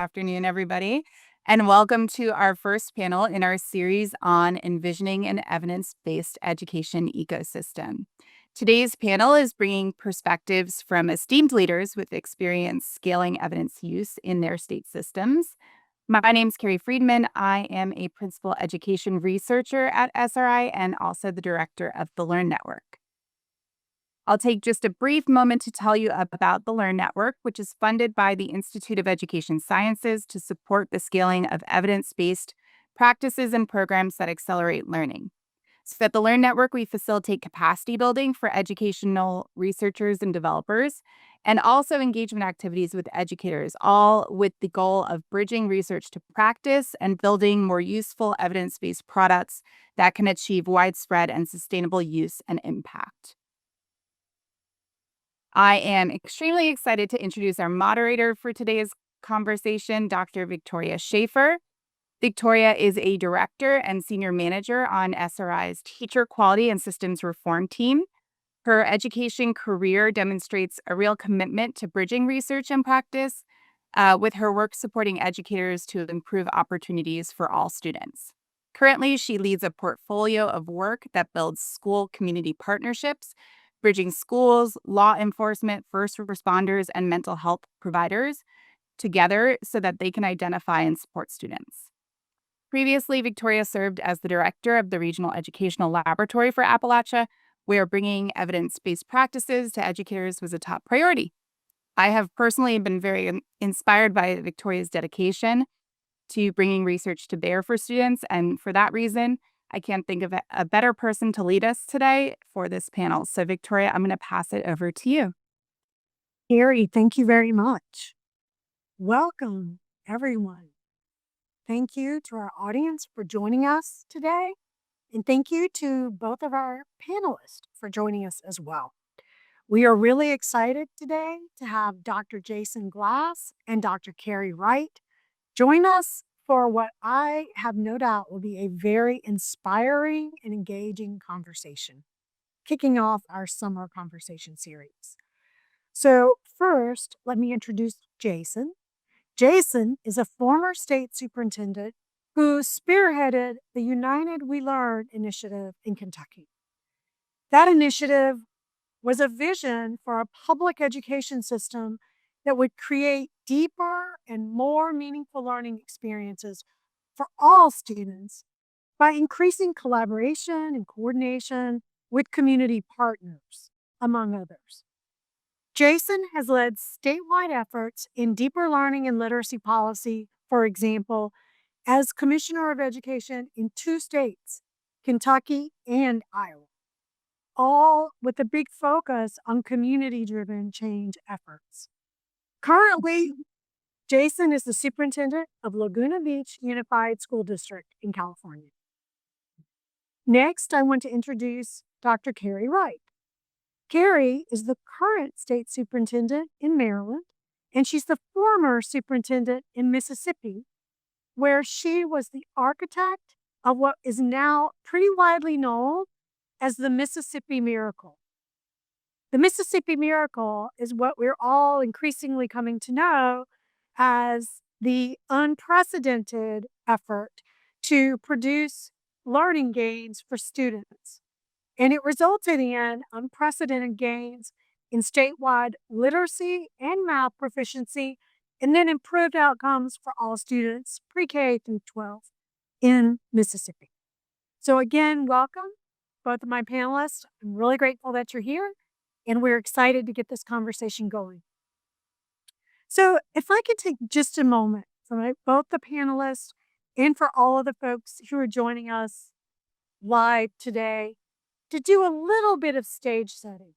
Afternoon, everybody, and welcome to our first panel in our series on envisioning an evidence-based education ecosystem. Today's panel is bringing perspectives from esteemed leaders with experience scaling evidence use in their state systems. My name's Carey Friedman. I am a principal education researcher at SRI and also the director of the Learn Network. I'll take just a brief moment to tell you about the Learn Network, which is funded by the Institute of Education Sciences to support the scaling of evidence-based practices and programs that accelerate learning. So at the Learn Network, we facilitate capacity building for educational researchers and developers, and also engagement activities with educators, all with the goal of bridging research to practice and building more useful evidence-based products that can achieve widespread and sustainable use and impact. I am extremely excited to introduce our moderator for today's conversation, Dr. Victoria Schaefer. Victoria is a director and senior manager on SRI's Teacher Quality and Systems Reform team. Her education career demonstrates a real commitment to bridging research and practice, with her work supporting educators to improve opportunities for all students. Currently, she leads a portfolio of work that builds school-community partnerships, bridging schools, law enforcement, first responders, and mental health providers together so that they can identify and support students. Previously, Victoria served as the director of the Regional Educational Laboratory for Appalachia, where bringing evidence-based practices to educators was a top priority. I have personally been very inspired by Victoria's dedication to bringing research to bear for students, and for that reason, I can't think of a better person to lead us today for this panel. So Victoria, I'm going to pass it over to you. Carey, thank you very much. Welcome, everyone. Thank you to our audience for joining us today, and thank you to both of our panelists for joining us as well. We are really excited today to have Dr. Jason Glass and Dr. Carey Wright join us for what I have no doubt will be a very inspiring and engaging conversation, kicking off our summer conversation series. So first, let me introduce Jason. Jason is a former state superintendent who spearheaded the United We Learn initiative in Kentucky. That initiative was a vision for a public education system that would create deeper and more meaningful learning experiences for all students by increasing collaboration and coordination with community partners, among others. Jason has led statewide efforts in deeper learning and literacy policy, for example, as Commissioner of Education in 2 states, Kentucky and Iowa, all with a big focus on community-driven change efforts. Currently, Jason is the superintendent of Laguna Beach Unified School District in California. Next, I want to introduce Dr. Carey Wright. Carey is the current state superintendent in Maryland, and she's the former superintendent in Mississippi, where she was the architect of what is now pretty widely known as the Mississippi Miracle. The Mississippi Miracle is what we're all increasingly coming to know as the unprecedented effort to produce learning gains for students. And it resulted in unprecedented gains in statewide literacy and math proficiency, and then improved outcomes for all students, pre-K through 12, in Mississippi. So again, welcome, both of my panelists. I'm really grateful that you're here, and we're excited to get this conversation going. So if I could take just a moment for both the panelists and for all of the folks who are joining us live today to do a little bit of stage setting.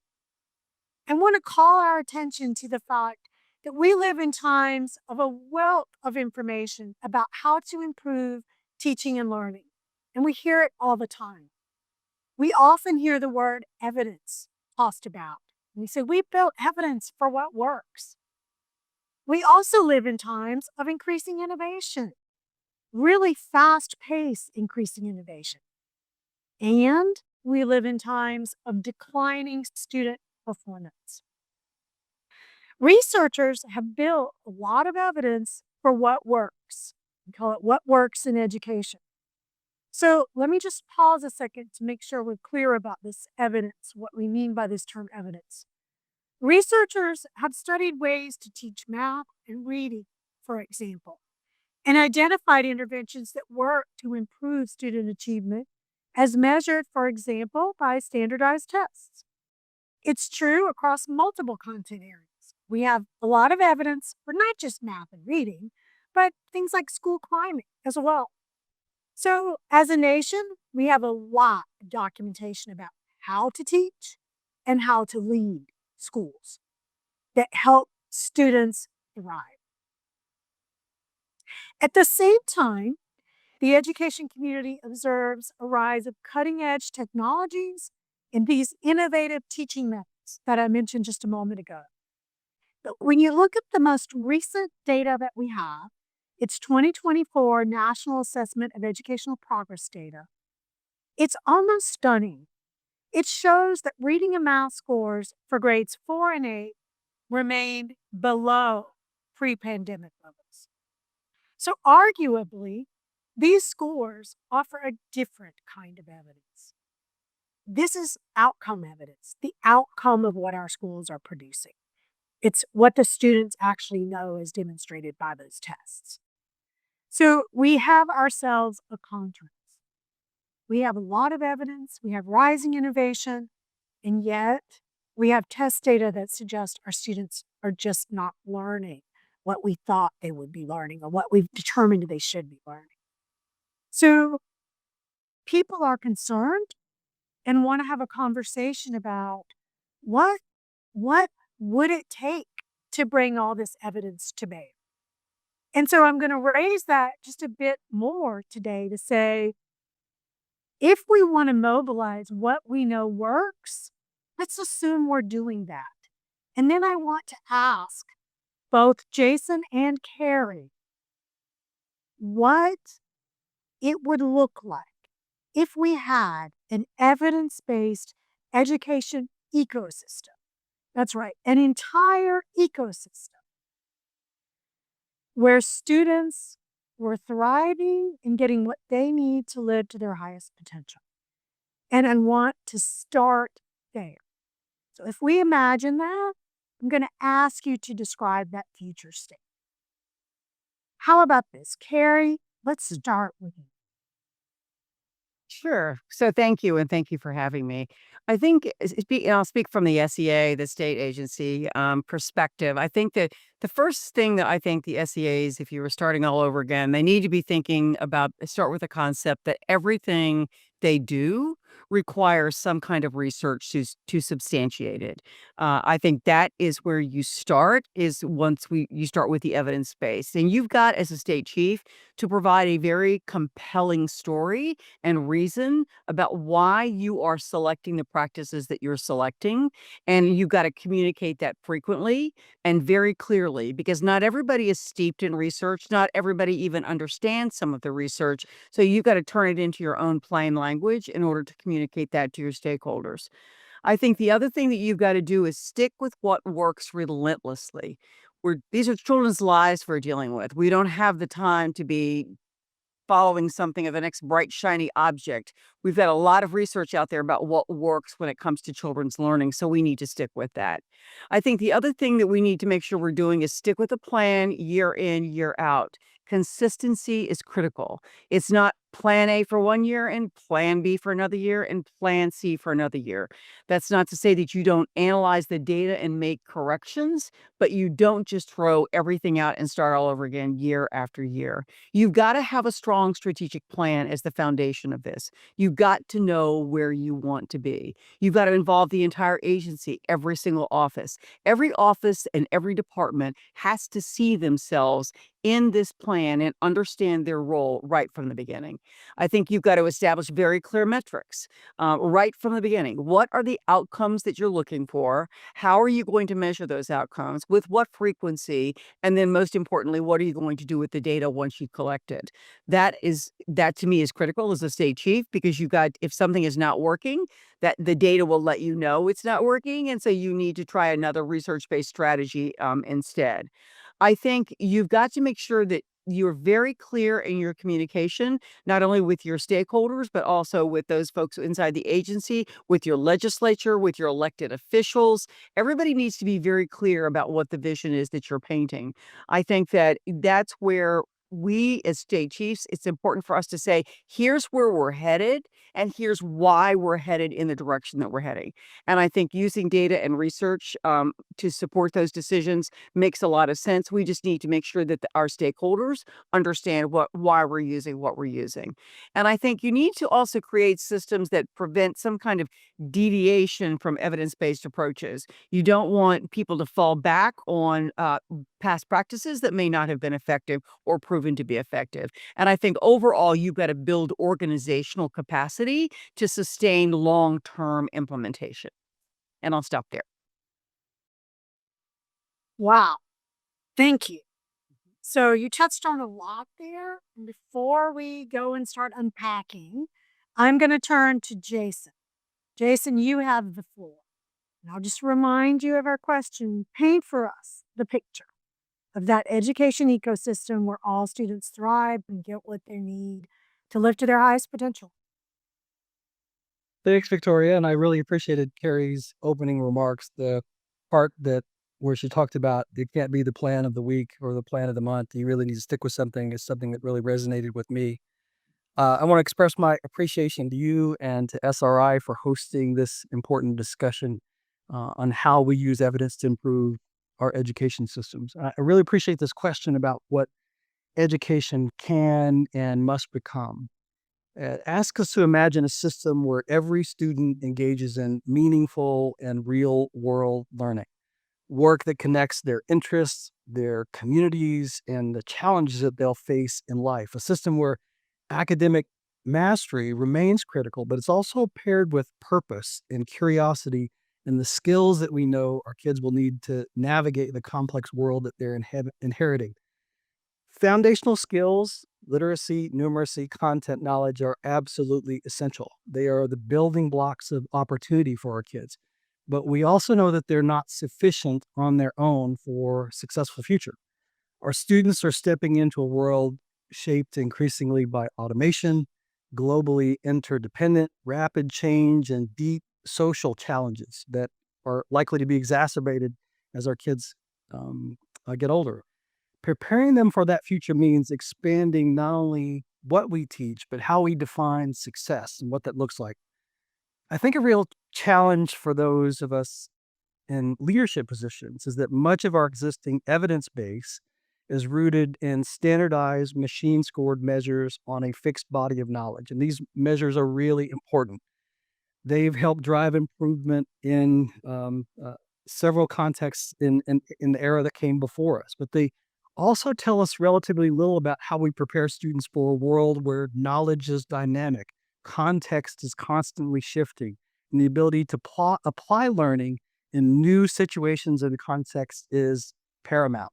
I want to call our attention to the fact that we live in times of a wealth of information about how to improve teaching and learning, and we hear it all the time. We often hear the word evidence tossed about. And we say, we built evidence for what works. We also live in times of increasing innovation, really fast-paced increasing innovation. And we live in times of declining student performance. Researchers have built a lot of evidence for what works. We call it what works in education. So let me just pause a second to make sure we're clear about this evidence, what we mean by this term evidence. Researchers have studied ways to teach math and reading, for example, and identified interventions that work to improve student achievement as measured, for example, by standardized tests. It's true across multiple content areas. We have a lot of evidence for not just math and reading, but things like school climate as well. So, as a nation, we have a lot of documentation about how to teach and how to lead schools that help students thrive. At the same time, the education community observes a rise of cutting edge technologies and these innovative teaching methods that I mentioned just a moment ago. But when you look at the most recent data that we have, it's 2024 National Assessment of Educational Progress data. It's almost stunning. It shows that reading and math scores for grades 4 and 8 remained below pre pandemic levels. So, arguably, these scores offer a different kind of evidence. This is outcome evidence, the outcome of what our schools are producing. It's what the students actually know as demonstrated by those tests. So we have ourselves a contrast. We have a lot of evidence, we have rising innovation, and yet we have test data that suggest our students are just not learning what we thought they would be learning or what we've determined they should be learning. So people are concerned and want to have a conversation about what would it take to bring all this evidence to bear? And so I'm going to raise that just a bit more today to say, if we want to mobilize what we know works, let's assume we're doing that. And then I want to ask both Jason and Carey what it would look like if we had an evidence-based education ecosystem. That's right, an entire ecosystem where students were thriving and getting what they need to live to their highest potential. And I want to start there. So if we imagine that, I'm going to ask you to describe that future state. How about this? Carey, let's start with you. Sure. So thank you, and thank you for having me. I think, I'll speak from the SEA, the state agency perspective. I think that the first thing that I think the SEAs, if you were starting all over again, they need to be thinking about, start with the concept that everything they do requires some kind of research to substantiate it. I think that is where you start, is once you start with the evidence base. And you've got, as a state chief, to provide a very compelling story and reason about why you are selecting the practices that you're selecting. And you've got to communicate that frequently and very clearly, because not everybody is steeped in research. Not everybody even understands some of the research. So you've got to turn it into your own plain language in order to communicate that to your stakeholders. I think the other thing that you've got to do is stick with what works relentlessly. These are children's lives we're dealing with. We don't have the time to be following something of the next bright, shiny object. We've got a lot of research out there about what works when it comes to children's learning, so we need to stick with that. I think the other thing that we need to make sure we're doing is stick with a plan year in, year out. Consistency is critical. It's not plan A for 1 year and plan B for another year and plan C for another year. That's not to say that you don't analyze the data and make corrections, but you don't just throw everything out and start all over again year after year. You've got to have a strong strategic plan as the foundation of this. You've got to know where you want to be. You've got to involve the entire agency, every single office. Every office and every department has to see themselves in this plan and understand their role right from the beginning. I think you've got to establish very clear metrics right from the beginning. What are the outcomes that you're looking for? How are you going to measure those outcomes? With what frequency? And then most importantly, what are you going to do with the data once you collect it? That to me is critical as a state chief, because if something is not working, that the data will let you know it's not working. And so you need to try another research-based strategy instead. I think you've got to make sure that you're very clear in your communication, not only with your stakeholders, but also with those folks inside the agency, with your legislature, with your elected officials. Everybody needs to be very clear about what the vision is that you're painting. I think that that's where we as state chiefs, it's important for us to say, here's where we're headed, and here's why we're headed in the direction that we're heading. And I think using data and research to support those decisions makes a lot of sense. We just need to make sure that our stakeholders understand why we're using what we're using. And I think you need to also create systems that prevent some kind of deviation from evidence-based approaches. You don't want people to fall back on past practices that may not have been effective or proven to be effective. And I think overall, you've got to build organizational capacity to sustain long-term implementation. And I'll stop there. Wow. Thank you. So you touched on a lot there. And before we go and start unpacking, I'm going to turn to Jason. Jason, you have the floor. And I'll just remind you of our question. Paint for us the picture of that education ecosystem where all students thrive and get what they need to live to their highest potential. Thanks, Victoria, and I really appreciated Carey's opening remarks. The part that where she talked about it can't be the plan of the week or the plan of the month. You really need to stick with something is something that really resonated with me. I want to express my appreciation to you and to SRI for hosting this important discussion on how we use evidence to improve our education systems. I really appreciate this question about what education can and must become. Ask us to imagine a system where every student engages in meaningful and real world learning, work that connects their interests, their communities, and the challenges that they'll face in life. A system where academic mastery remains critical, but it's also paired with purpose and curiosity and the skills that we know our kids will need to navigate the complex world that they're inheriting. Foundational skills, literacy, numeracy, content knowledge are absolutely essential. They are the building blocks of opportunity for our kids. But we also know that they're not sufficient on their own for a successful future. Our students are stepping into a world shaped increasingly by automation, globally interdependent, rapid change, and deep social challenges that are likely to be exacerbated as our kids get older. Preparing them for that future means expanding not only what we teach, but how we define success and what that looks like. I think a real challenge for those of us in leadership positions is that much of our existing evidence base is rooted in standardized machine scored measures on a fixed body of knowledge. And these measures are really important. They've helped drive improvement in several contexts in the era that came before us, but they also tell us relatively little about how we prepare students for a world where knowledge is dynamic, context is constantly shifting, and the ability to apply learning in new situations and contexts is paramount.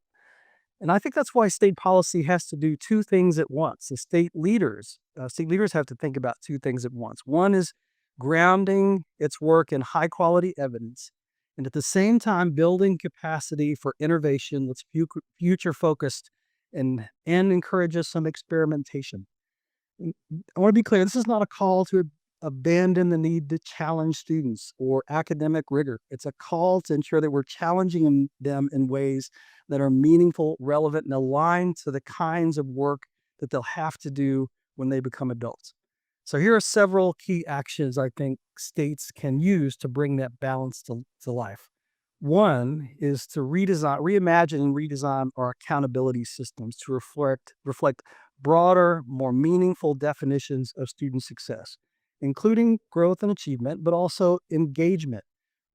And I think that's why state policy has to do two things at once. The state leaders have to think about two things at once. One is grounding its work in high quality evidence, and at the same time building capacity for innovation that's future focused and encourages some experimentation. I want to be clear, this is not a call to abandon the need to challenge students or academic rigor. It's a call to ensure that we're challenging them in ways that are meaningful, relevant, and aligned to the kinds of work that they'll have to do when they become adults. So here are several key actions I think states can use to bring that balance to life. One is to reimagine and redesign our accountability systems to reflect broader, more meaningful definitions of student success, including growth and achievement, but also engagement,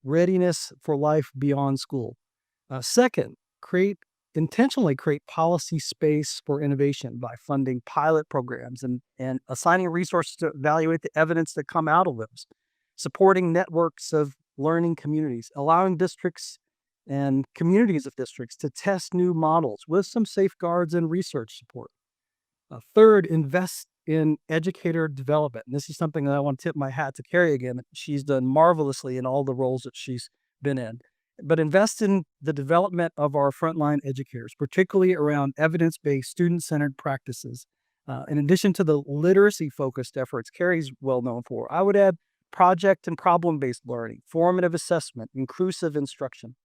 readiness for life beyond school. Second, intentionally create policy space for innovation by funding pilot programs and assigning resources to evaluate the evidence that come out of those, supporting networks of learning communities, allowing districts and communities of districts to test new models with some safeguards and research support. Third, invest in educator development. And this is something that I want to tip my hat to Carey again. She's done marvelously in all the roles that she's been in. but invest in the development of our frontline educators, particularly around evidence-based, student-centered practices. In addition to the literacy-focused efforts Carey's well known for, I would add project and problem-based learning, formative assessment, inclusive instruction.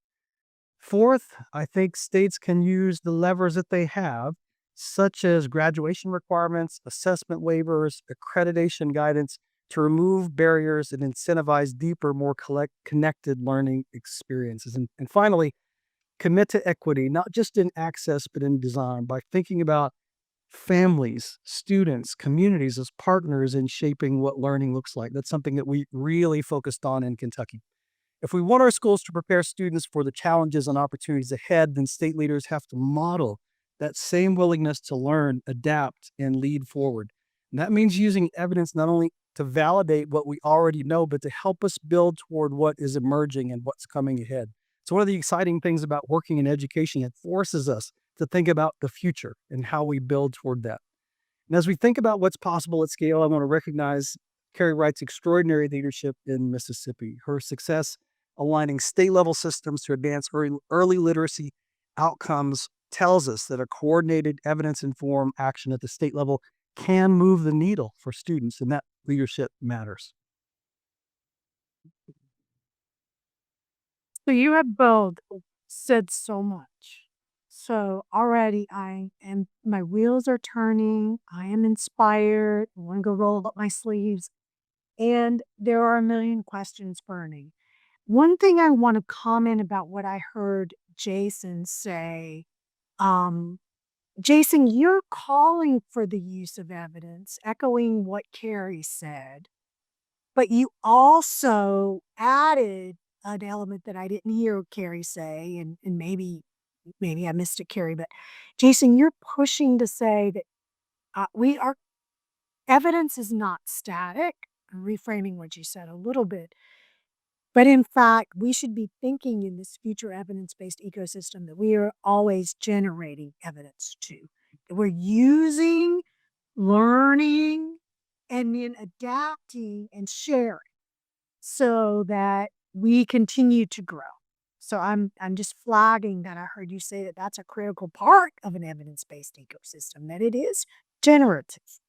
Fourth, I think states can use the levers that they have, such as graduation requirements, assessment waivers, accreditation guidance, to remove barriers and incentivize deeper, more connected learning experiences. And finally, commit to equity, not just in access, but in design, by thinking about families, students, communities as partners in shaping what learning looks like. That's something that we really focused on in Kentucky. If we want our schools to prepare students for the challenges and opportunities ahead, then state leaders have to model that same willingness to learn, adapt, and lead forward. And that means using evidence not only to validate what we already know, but to help us build toward what is emerging and what's coming ahead. So one of the exciting things about working in education, it forces us to think about the future and how we build toward that. And as we think about what's possible at scale, I want to recognize Carey Wright's extraordinary leadership in Mississippi. Her success aligning state-level systems to advance early literacy outcomes tells us that a coordinated, evidence-informed action at the state level can move the needle for students, and that leadership matters. So you have both said so much. So already my wheels are turning. I am inspired. I want to go roll up my sleeves. And there are a million questions burning. One thing I want to comment about what I heard Jason say. Jason, you're calling for the use of evidence, echoing what Carey said, but you also added an element that I didn't hear Carey say, and maybe I missed it, Carey, but Jason, you're pushing to say that evidence is not static. I'm reframing what you said a little bit. But in fact, we should be thinking in this future evidence-based ecosystem that we are always generating evidence too. That we're using, learning, and then adapting and sharing so that we continue to grow. So I'm just flagging that I heard you say that that's a critical part of an evidence-based ecosystem, that it is generative,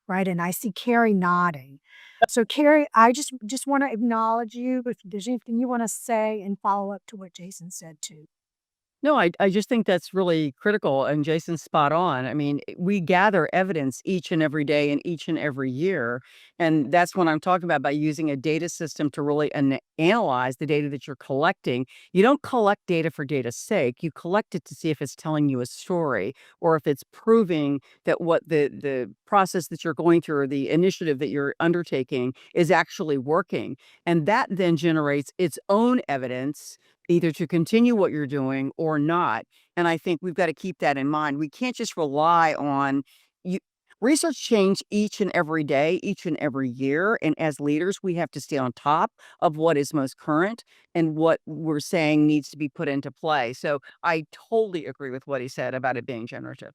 right? And I see Carey nodding. So Carey, I just want to acknowledge you. If there's anything you want to say and follow up to what Jason said too. No, I just think that's really critical, and Jason's spot on. I mean, we gather evidence each and every day and each and every year, and that's what I'm talking about by using a data system to really analyze the data that you're collecting. You don't collect data for data's sake. You collect it to see if it's telling you a story or if it's proving that what the process that you're going through or the initiative that you're undertaking is actually working. And that then generates its own evidence either to continue what you're doing or not. And I think we've got to keep that in mind. We can't just rely on you. Research change each and every day, each and every year. And as leaders, we have to stay on top of what is most current and what we're saying needs to be put into play. So I totally agree with what he said about it being generative.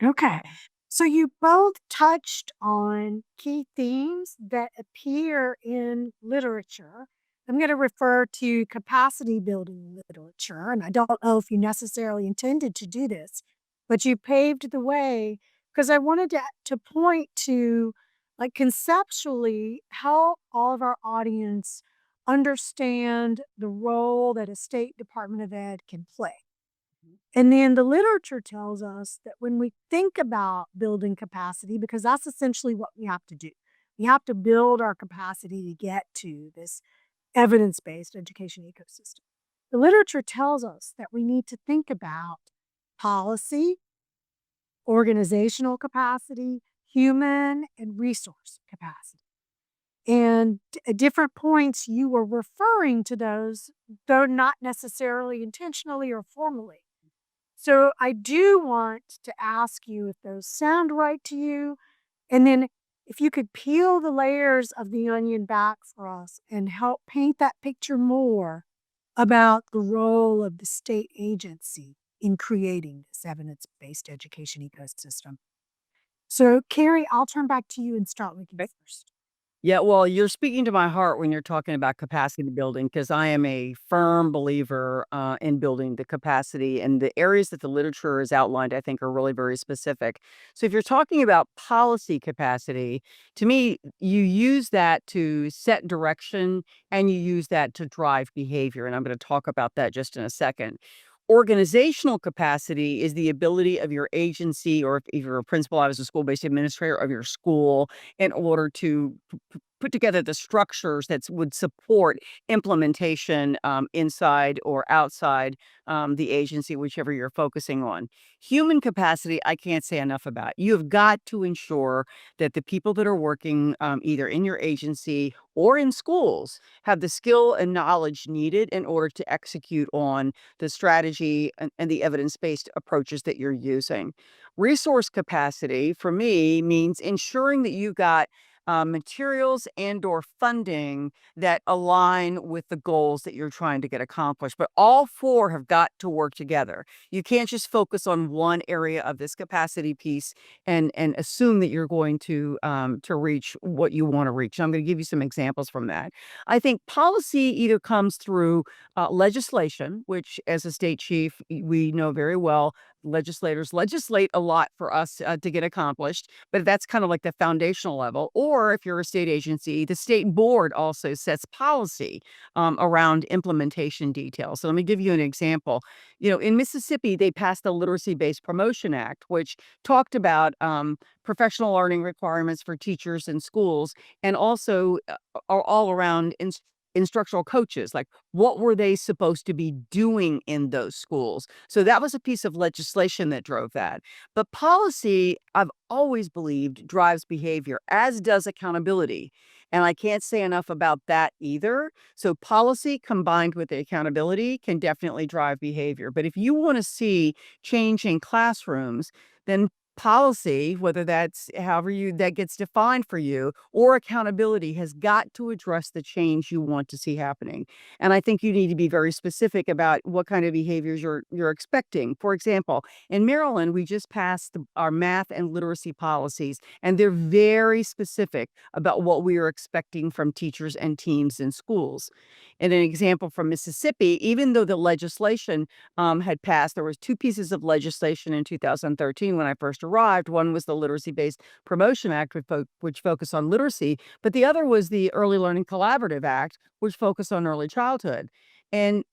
Okay. So you both touched on key themes that appear in literature. I'm going to refer to capacity building literature, and I don't know if you necessarily intended to do this, but you paved the way because I wanted to point to, like, conceptually how all of our audience understand the role that a state Department of Ed can play. And then the literature tells us that when we think about building capacity, because that's essentially what we have to do, we have to build our capacity to get to this evidence-based education ecosystem. The literature tells us that we need to think about policy, organizational capacity, human and resource capacity. And at different points, you were referring to those, though not necessarily intentionally or formally. So I do want to ask you if those sound right to you. And then if you could peel the layers of the onion back for us and help paint that picture more about the role of the state agency in creating this evidence-based education ecosystem. So Carey, I'll turn back to you and start with you first. Yeah, well, you're speaking to my heart when you're talking about capacity building because I am a firm believer in building the capacity, and the areas that the literature is outlined, I think, are really very specific. So, if you're talking about policy capacity, to me, you use that to set direction and you use that to drive behavior. And I'm going to talk about that just in a second. Organizational capacity is the ability of your agency, or if you're a principal, I was a school based administrator of your school, in order to put together the structures that would support implementation inside or outside the agency, whichever you're focusing on. Human capacity, I can't say enough about. You've got to ensure that the people that are working either in your agency or in schools have the skill and knowledge needed in order to execute on the strategy and the evidence based approaches that you're using. Resource capacity for me means ensuring that you've got materials and or funding that align with the goals that you're trying to get accomplished. But all four have got to work together. You can't just focus on one area of this capacity piece and assume that you're going to reach what you want to reach. I'm going to give you some examples from that. I think policy either comes through legislation, which as a state chief we know very well. Legislators legislate a lot for us to get accomplished, but that's kind of like the foundational level. Or if you're a state agency, the state board also sets policy around implementation details. So let me give you an example. In Mississippi, they passed the Literacy Based Promotion Act, which talked about professional learning requirements for teachers in schools, and also are all around instructional coaches, like what were they supposed to be doing in those schools. So that was a piece of legislation that drove that. But policy, I've always believed, drives behavior, as does accountability. And I can't say enough about that either. So policy combined with the accountability can definitely drive behavior. But if you want to see change in classrooms, then policy, whether that's however you that gets defined for you, or accountability, has got to address the change you want to see happening. And I think you need to be very specific about what kind of behaviors you're expecting. For example, in Maryland, we just passed our math and literacy policies, and they're very specific about what we are expecting from teachers and teams in schools. And an example from Mississippi, even though the legislation had passed, there was two pieces of legislation in 2013 when I first arrived. One was the Literacy Based Promotion Act, which focused on literacy, but the other was the Early Learning Collaborative Act, which focused on early childhood. And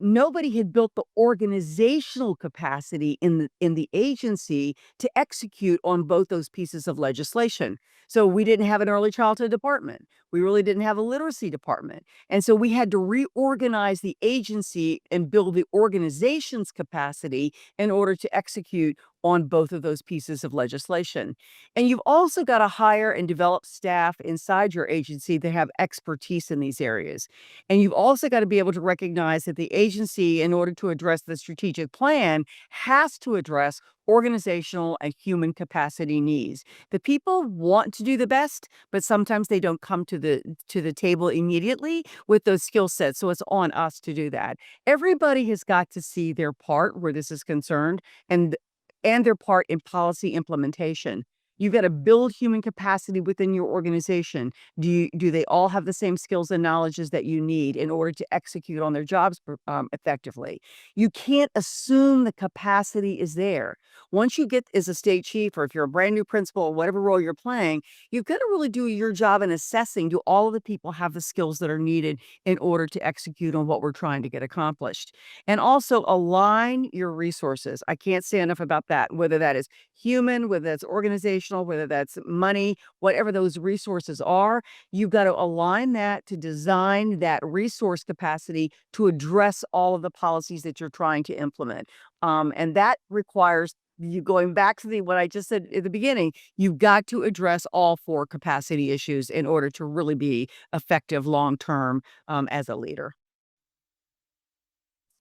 nobody had built the organizational capacity in the agency to execute on both those pieces of legislation. So we didn't have an early childhood department. We really didn't have a literacy department. And so we had to reorganize the agency and build the organization's capacity in order to execute on both of those pieces of legislation. And you've also got to hire and develop staff inside your agency that have expertise in these areas. And you've also got to be able to recognize that the agency, in order to address the strategic plan, has to address organizational and human capacity needs. The people want to do the best, but sometimes they don't come to the table immediately with those skill sets. So it's on us to do that. Everybody has got to see their part where this is concerned, and their part in policy implementation. You've got to build human capacity within your organization. Do they all have the same skills and knowledges that you need in order to execute on their jobs effectively? You can't assume the capacity is there. Once you get as a state chief, or if you're a brand new principal, or whatever role you're playing, you've got to really do your job in assessing, do all of the people have the skills that are needed in order to execute on what we're trying to get accomplished? And also align your resources. I can't say enough about that, whether that is human, whether that's organizational, whether that's money, whatever those resources are. You've got to align that to design that resource capacity to address all of the policies that you're trying to implement. And that requires you going back to what I just said at the beginning. You've got to address all four capacity issues in order to really be effective long term as a leader.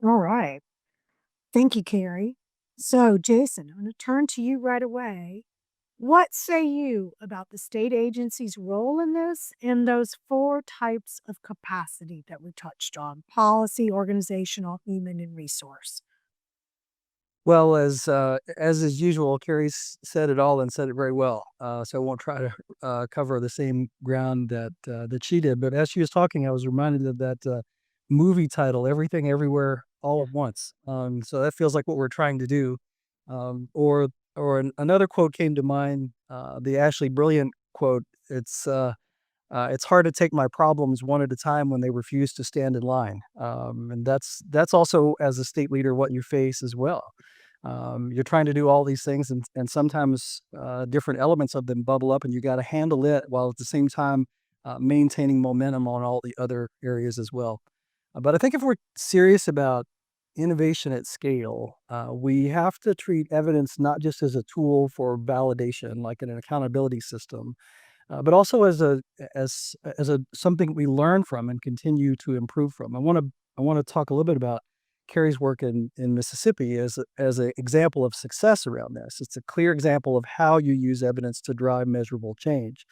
All right. Thank you, Carrie. So, Jason, I'm going to turn to you right away. What say you about the state agency's role in this and those four types of capacity that we touched on: policy, organizational, human, and resource? Well, as is usual, Carrie's said it all and said it very well. So I won't try to cover the same ground that she did. But as she was talking, I was reminded of that movie title, "Everything Everywhere All at Once." So that feels like what we're trying to do. Another quote came to mind, the Ashley Brilliant quote. It's hard to take my problems one at a time when they refuse to stand in line. And that's also, as a state leader, what you face as well. You're trying to do all these things, and sometimes different elements of them bubble up, and you got to handle it while at the same time maintaining momentum on all the other areas as well. But I think if we're serious about innovation at scale, we have to treat evidence not just as a tool for validation, like in an accountability system, but also as a something we learn from and continue to improve from. I want to talk a little bit about Carey's work in Mississippi as an example of success around this. It's a clear example of how you use evidence to drive measurable change.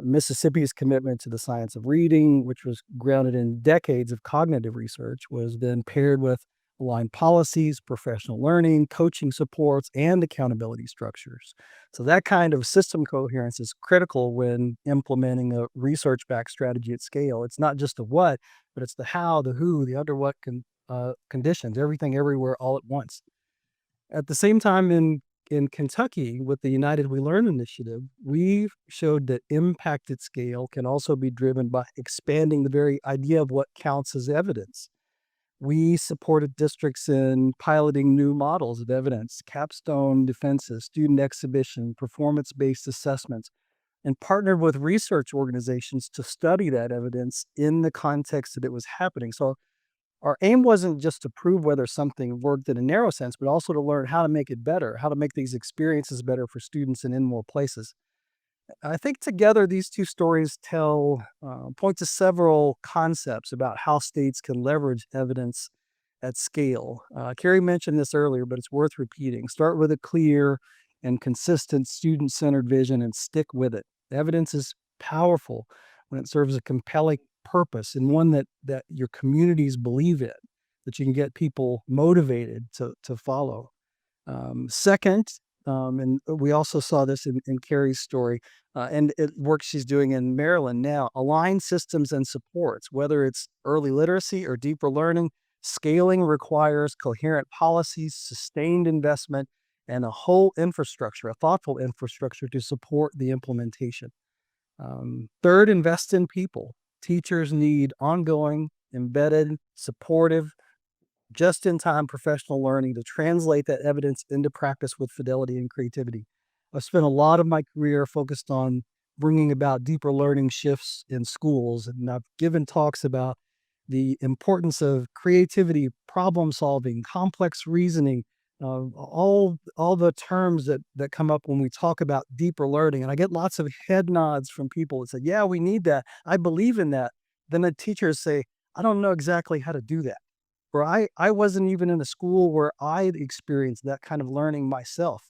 Mississippi's commitment to the science of reading, which was grounded in decades of cognitive research, was then paired with aligned policies, professional learning, coaching supports, and accountability structures. So, that kind of system coherence is critical when implementing a research backed strategy at scale. It's not just the what, but it's the how, the who, the under what conditions, everything, everywhere, all at once. At the same time, in Kentucky, with the United We Learn initiative, we showed that impact at scale can also be driven by expanding the very idea of what counts as evidence. We supported districts in piloting new models of evidence, capstone defenses, student exhibition, performance based assessments, and partnered with research organizations to study that evidence in the context that it was happening. So our aim wasn't just to prove whether something worked in a narrow sense, but also to learn how to make it better, how to make these experiences better for students and in more places. I think together these two stories point to several concepts about how states can leverage evidence at scale. Carrie mentioned this earlier, but it's worth repeating. Start with a clear and consistent student centered vision and stick with it. Evidence is powerful when it serves a compelling purpose and one that your communities believe in, that you can get people motivated to follow. Second, and we also saw this in Carrie's story, and it work she's doing in Maryland now, align systems and supports, whether it's early literacy or deeper learning. Scaling requires coherent policies, sustained investment, and a whole infrastructure, a thoughtful infrastructure to support the implementation. Third, invest in people. Teachers need ongoing, embedded, supportive, just in time professional learning to translate that evidence into practice with fidelity and creativity. I've spent a lot of my career focused on bringing about deeper learning shifts in schools, and I've given talks about the importance of creativity, problem solving, complex reasoning, all the terms that come up when we talk about deeper learning. And I get lots of head nods from people that say, "Yeah, we need that. I believe in that." Then the teachers say, "I don't know exactly how to do that." Or I wasn't even in a school where I'd experienced that kind of learning myself.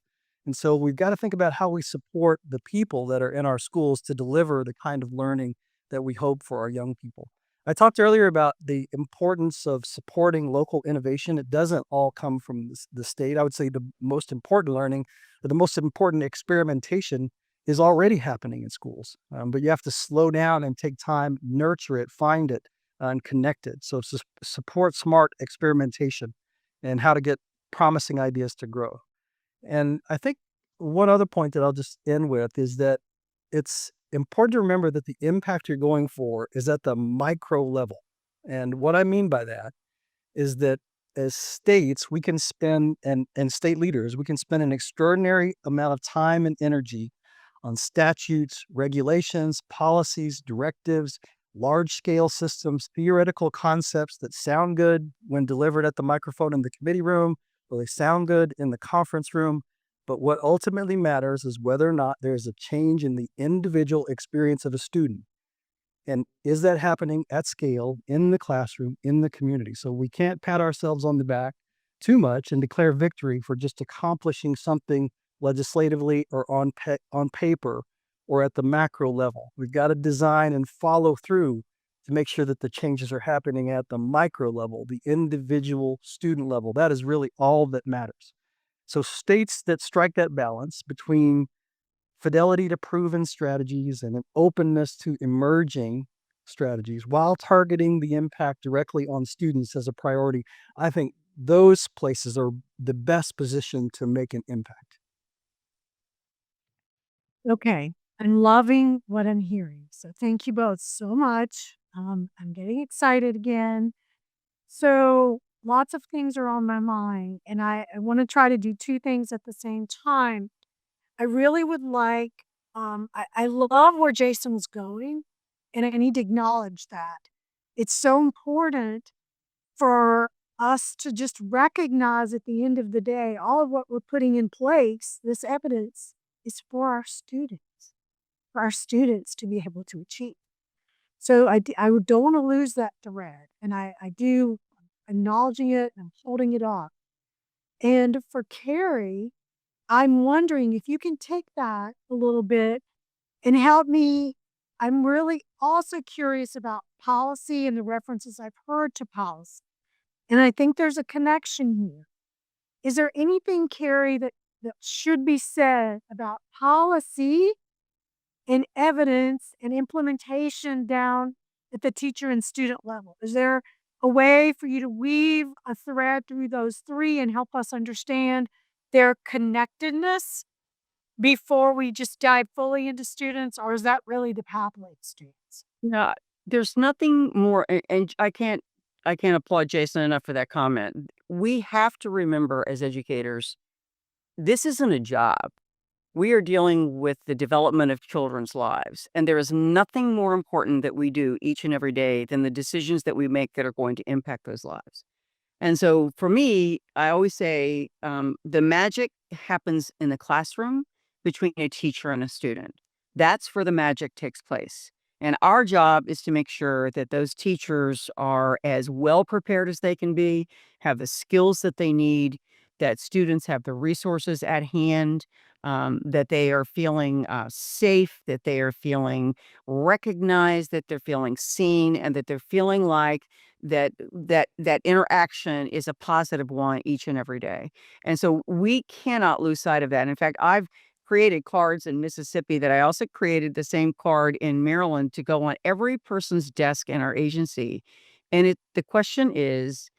And so we've got to think about how we support the people that are in our schools to deliver the kind of learning that we hope for our young people. I talked earlier about the importance of supporting local innovation. It doesn't all come from the state. I would say the most important learning, or the most important experimentation is already happening in schools. But you have to slow down and take time, nurture it, find it, and connect it. So support smart experimentation and how to get promising ideas to grow. And I think one other point that I'll just end with is that it's important to remember that the impact you're going for is at the micro level. And what I mean by that is that as states, we can spend, and state leaders, we can spend an extraordinary amount of time and energy on statutes, regulations, policies, directives, large scale systems, theoretical concepts that sound good when delivered at the microphone in the committee room, or they sound good in the conference room. But what ultimately matters is whether or not there's a change in the individual experience of a student. And is that happening at scale in the classroom, in the community? So we can't pat ourselves on the back too much and declare victory for just accomplishing something legislatively or on paper or at the macro level. We've got to design and follow through to make sure that the changes are happening at the micro level, the individual student level. That is really all that matters. So states that strike that balance between fidelity to proven strategies and an openness to emerging strategies while targeting the impact directly on students as a priority, I think those places are the best position to make an impact. Okay. I'm loving what I'm hearing. So thank you both so much. I'm getting excited again. So lots of things are on my mind, and I want to try to do two things at the same time. I really would like, I love where Jason's going, and I need to acknowledge that. It's so important for us to just recognize at the end of the day, all of what we're putting in place, this evidence is for our students to be able to achieve. So I don't want to lose that thread. And I do acknowledging it and holding it up. And for Carey, I'm wondering if you can take that a little bit and help me. I'm really also curious about policy and the references I've heard to policy. And I think there's a connection here. Is there anything, Carey, that should be said about policy and evidence and implementation down at the teacher and student level? Is there a way for you to weave a thread through those three and help us understand their connectedness before we just dive fully into students, or is that really the pathway to students? Yeah, there's nothing more, and I can't applaud Jason enough for that comment. We have to remember as educators, this isn't a job. We are dealing with the development of children's lives, and there is nothing more important that we do each and every day than the decisions that we make that are going to impact those lives. And so for me, I always say the magic happens in the classroom between a teacher and a student. That's where the magic takes place. And our job is to make sure that those teachers are as well prepared as they can be, have the skills that they need, that students have the resources at hand, that they are feeling safe, that they are feeling recognized, that they're feeling seen, and that they're feeling like that interaction is a positive one each and every day. And so we cannot lose sight of that. In fact, I've created cards in Mississippi that I also created the same card in Maryland to go on every person's desk in our agency. And the question is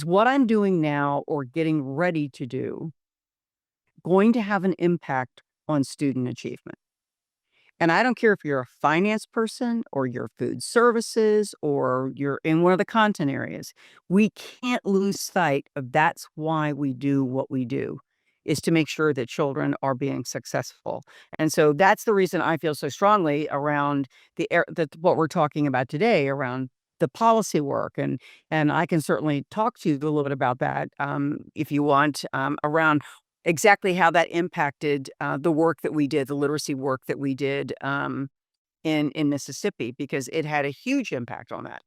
what I'm doing now or getting ready to do going to have an impact on student achievement? And I don't care if you're a finance person or you're food services or you're in one of the content areas. We can't lose sight of that's why we do what we do, is to make sure that children are being successful. And so that's the reason I feel so strongly around what we're talking about today around the policy work. And I can certainly talk to you a little bit about that if you want, around exactly how that impacted the work that we did, the literacy work that we did in Mississippi, because it had a huge impact on that.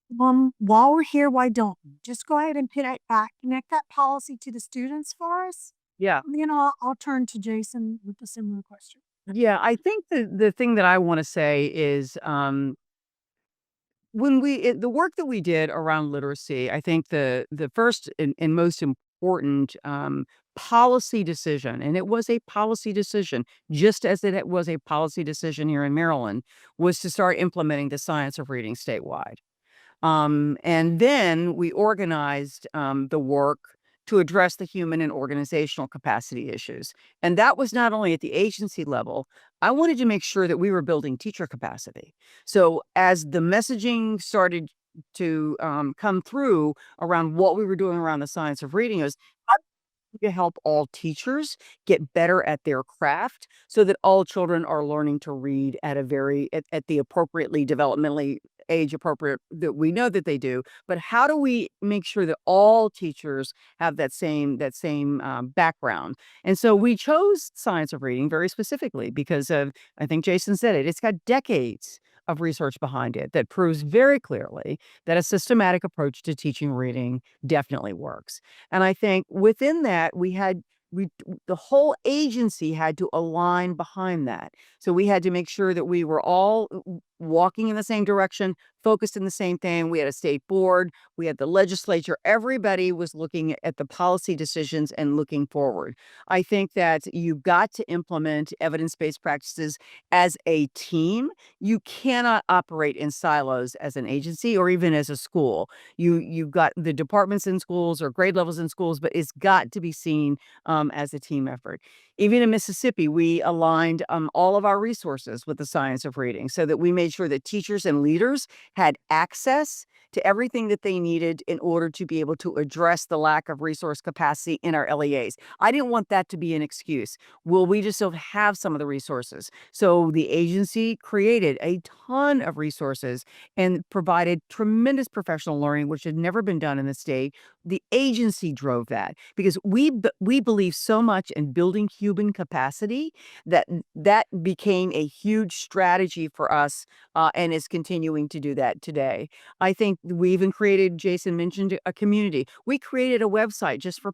While we're here, why don't we just go ahead and connect that policy to the students for us? Yeah. You know, I'll turn to Jason with a similar question. Yeah. I think the thing that I want to say is the work that we did around literacy, I think the first and most important policy decision, and it was a policy decision, just as it was a policy decision here in Maryland, was to start implementing the science of reading statewide. And then we organized the work to address the human and organizational capacity issues. And that was not only at the agency level. I wanted to make sure that we were building teacher capacity. So as the messaging started to come through around what we were doing around the science of reading, is to help all teachers get better at their craft so that all children are learning to read at at the appropriately developmentally age appropriate that we know that they do. But how do we make sure that all teachers have that same background? And so we chose science of reading very specifically because of, I think Jason said it's got decades of research behind it that proves very clearly that a systematic approach to teaching reading definitely works. And I think within that, we had the whole agency had to align behind that. So we had to make sure that we were all walking in the same direction, focused in the same thing. We had a state board, we had the legislature, everybody was looking at the policy decisions and looking forward. I think that you've got to implement evidence-based practices as a team. You cannot operate in silos as an agency or even as a school. You've got the departments in schools or grade levels in schools, but it's got to be seen as a team effort. Even in Mississippi, we aligned all of our resources with the science of reading so that we made sure that teachers and leaders had access to everything that they needed in order to be able to address the lack of resource capacity in our LEAs. I didn't want that to be an excuse. Well, we just don't have some of the resources. So the agency created a ton of resources and provided tremendous professional learning, which had never been done in the state. The agency drove that because we believe so much in building human capacity that became a huge strategy for us, and is continuing to do that today. I think we even created, Jason mentioned, a community. We created a website just for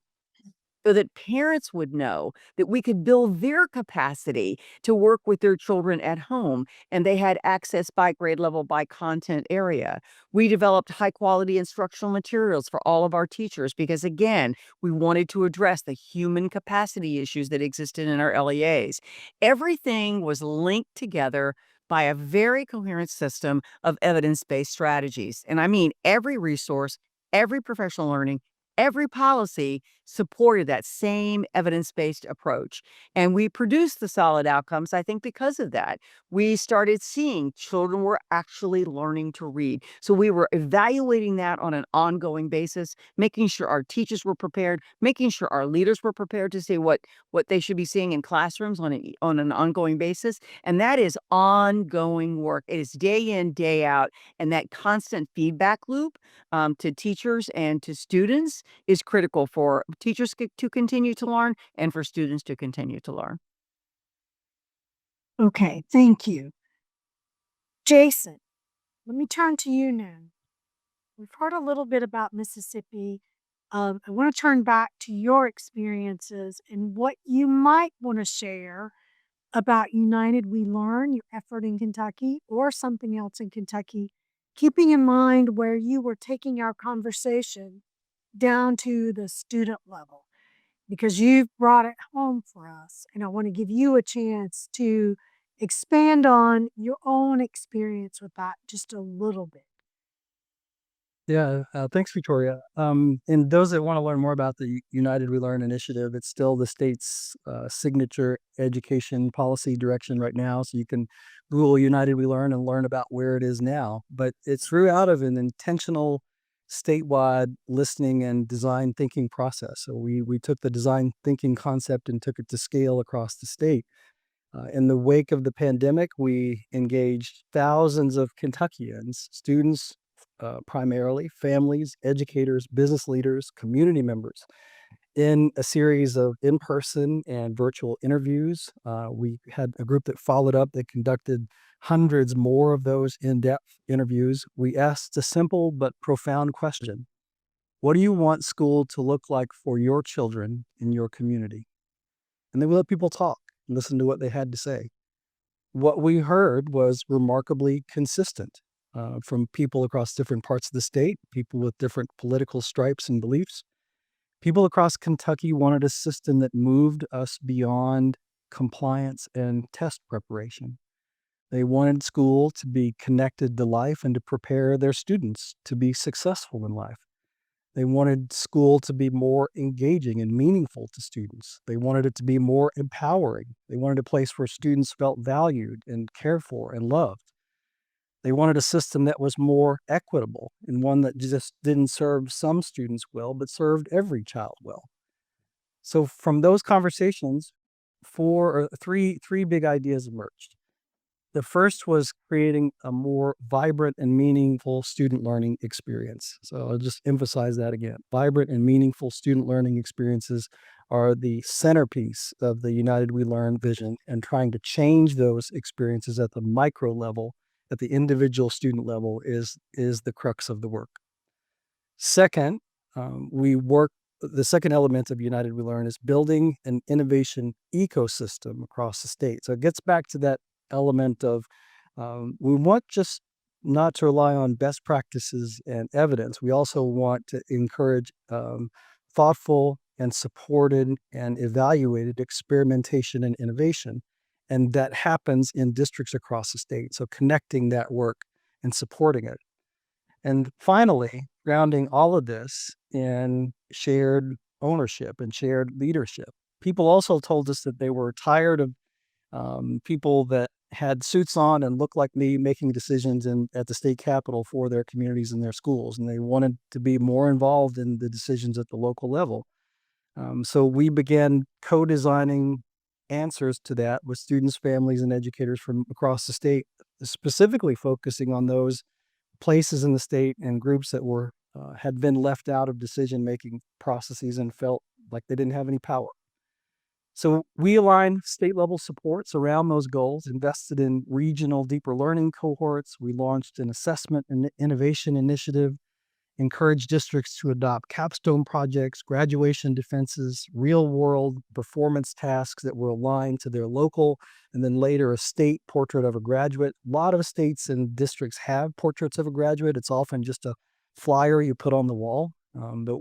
so that parents would know that we could build their capacity to work with their children at home, and they had access by grade level, by content area. We developed high quality instructional materials for all of our teachers because, again, we wanted to address the human capacity issues that existed in our LEAs. Everything was linked together by a very coherent system of evidence-based strategies. And I mean, every resource, every professional learning, every policy supported that same evidence-based approach. And we produced the solid outcomes, I think, because of that. We started seeing children were actually learning to read. So we were evaluating that on an ongoing basis, making sure our teachers were prepared, making sure our leaders were prepared to see what they should be seeing in classrooms on an ongoing basis. And that is ongoing work. It is day in, day out. And that constant feedback loop to teachers and to students is critical for teachers to continue to learn and for students to continue to learn. Okay, thank you. Jason, let me turn to you now. We've heard a little bit about Mississippi. I want to turn back to your experiences and what you might want to share about United We Learn, your effort in Kentucky, or something else in Kentucky, keeping in mind where you were taking our conversation down to the student level, because you've brought it home for us. And I want to give you a chance to expand on your own experience with that just a little bit. Yeah, thanks, Victoria. And those that want to learn more about the United We Learn initiative, it's still the state's signature education policy direction right now. So you can Google United We Learn and learn about where it is now. But it's grew out of an intentional statewide listening and design thinking process. So we took the design thinking concept and took it to scale across the state. In the wake of the pandemic, we engaged thousands of Kentuckians, students, primarily, families, educators, business leaders, community members, in a series of in-person and virtual interviews. We had a group that followed up that conducted hundreds more of those in-depth interviews. We asked a simple but profound question: what do you want school to look like for your children in your community? And then we let people talk and listen to what they had to say. What we heard was remarkably consistent from people across different parts of the state, people with different political stripes and beliefs. People across Kentucky wanted a system that moved us beyond compliance and test preparation. They wanted school to be connected to life and to prepare their students to be successful in life. They wanted school to be more engaging and meaningful to students. They wanted it to be more empowering. They wanted a place where students felt valued and cared for and loved. They wanted a system that was more equitable and one that just didn't serve some students well, but served every child well. So from those conversations, three big ideas emerged. The first was creating a more vibrant and meaningful student learning experience. So I'll just emphasize that again. Vibrant and meaningful student learning experiences are the centerpiece of the United We Learn vision, and trying to change those experiences at the micro level, at the individual student level, is the crux of the work. Second, we work the second element of United We Learn is building an innovation ecosystem across the state. So it gets back to that element of we want just not to rely on best practices and evidence. We also want to encourage thoughtful and supported and evaluated experimentation and innovation. And that happens in districts across the state. So connecting that work and supporting it. And finally, grounding all of this in shared ownership and shared leadership. People also told us that they were tired of people that had suits on and looked like me making decisions at the state capitol for their communities and their schools. And they wanted to be more involved in the decisions at the local level. So we began co-designing answers to that with students, families, and educators from across the state, specifically focusing on those places in the state and groups that were had been left out of decision-making processes and felt like they didn't have any power. So we aligned state level supports around those goals, invested in regional deeper learning cohorts. We launched an assessment and innovation initiative, encouraged districts to adopt capstone projects, graduation defenses, real world performance tasks that were aligned to their local, and then later a state portrait of a graduate. A lot of states and districts have portraits of a graduate. It's often just a flyer you put on the wall. But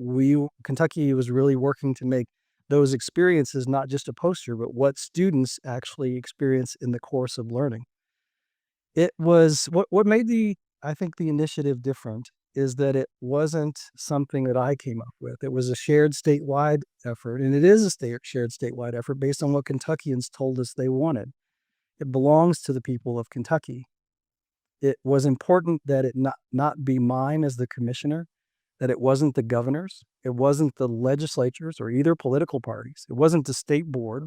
Kentucky was really working to make those experiences not just a poster, but what students actually experience in the course of learning. It was what made I think the initiative different is that it wasn't something that I came up with. It was a shared statewide effort, and it is a shared statewide effort based on what Kentuckians told us they wanted. It belongs to the people of Kentucky. It was important that it not be mine as the commissioner, that it wasn't the governors, it wasn't the legislatures or either political parties, it wasn't the state board.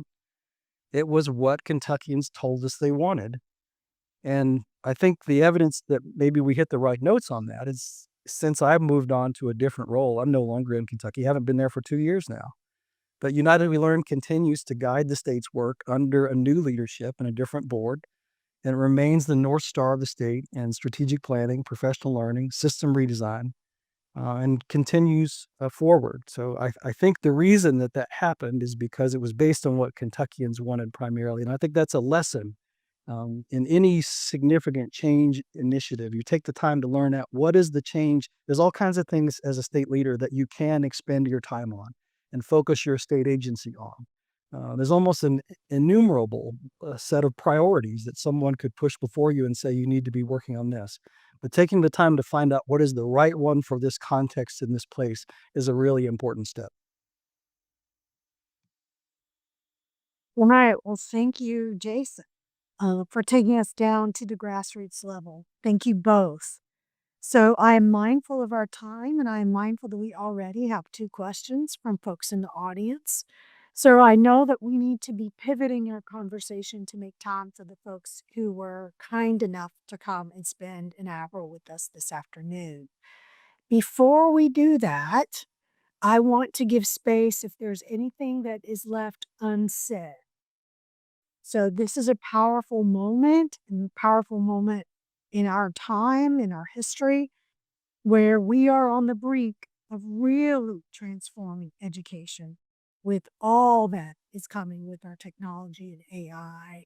It was what Kentuckians told us they wanted. And I think the evidence that maybe we hit the right notes on that is since I've moved on to a different role, I'm no longer in Kentucky, haven't been there for 2 years now. But United We Learn continues to guide the state's work under a new leadership and a different board, and it remains the North Star of the state in strategic planning, professional learning, system redesign, and continues forward. So I think the reason that happened is because it was based on what Kentuckians wanted primarily. And I think that's a lesson in any significant change initiative. You take the time to learn out what is the change. There's all kinds of things as a state leader that you can expend your time on and focus your state agency on. There's almost an innumerable set of priorities that someone could push before you and say, you need to be working on this. But taking the time to find out what is the right one for this context in this place is a really important step. All right. Well, thank you, Jason, for taking us down to the grassroots level. Thank you both. So I am mindful of our time, and I am mindful that we already have 2 questions from folks in the audience. So I know that we need to be pivoting our conversation to make time for the folks who were kind enough to come and spend an hour with us this afternoon. Before we do that, I want to give space if there's anything that is left unsaid. So this is a powerful moment, and a powerful moment in our time, in our history, where we are on the brink of really transforming education with all that is coming with our technology and AI.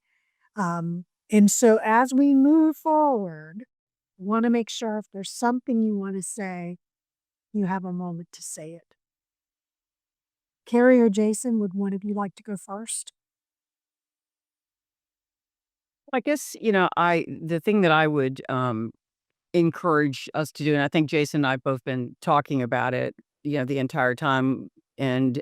And so as we move forward, want to make sure if there's something you want to say, you have a moment to say it. Carey or Jason, would one of you like to go first? I guess, the thing that I would encourage us to do, and I think Jason and I have both been talking about it, the entire time, and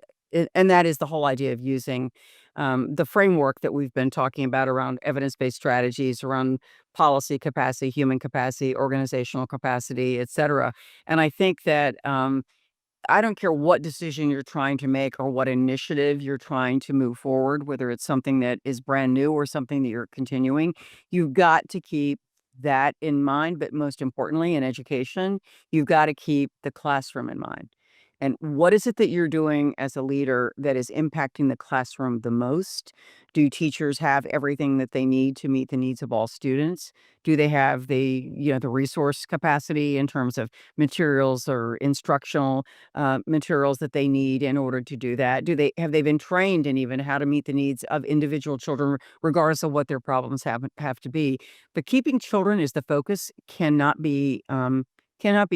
and that is the whole idea of using the framework that we've been talking about around evidence-based strategies, around policy capacity, human capacity, organizational capacity, et cetera. And I think that I don't care what decision you're trying to make or what initiative you're trying to move forward, whether it's something that is brand new or something that you're continuing, you've got to keep that in mind. But most importantly, in education, you've got to keep the classroom in mind. And what is it that you're doing as a leader that is impacting the classroom the most? Do teachers have everything that they need to meet the needs of all students? Do they have the resource capacity in terms of materials or instructional materials that they need in order to do that? Have they been trained in even how to meet the needs of individual children, regardless of what their problems have to be? But keeping children as the focus cannot be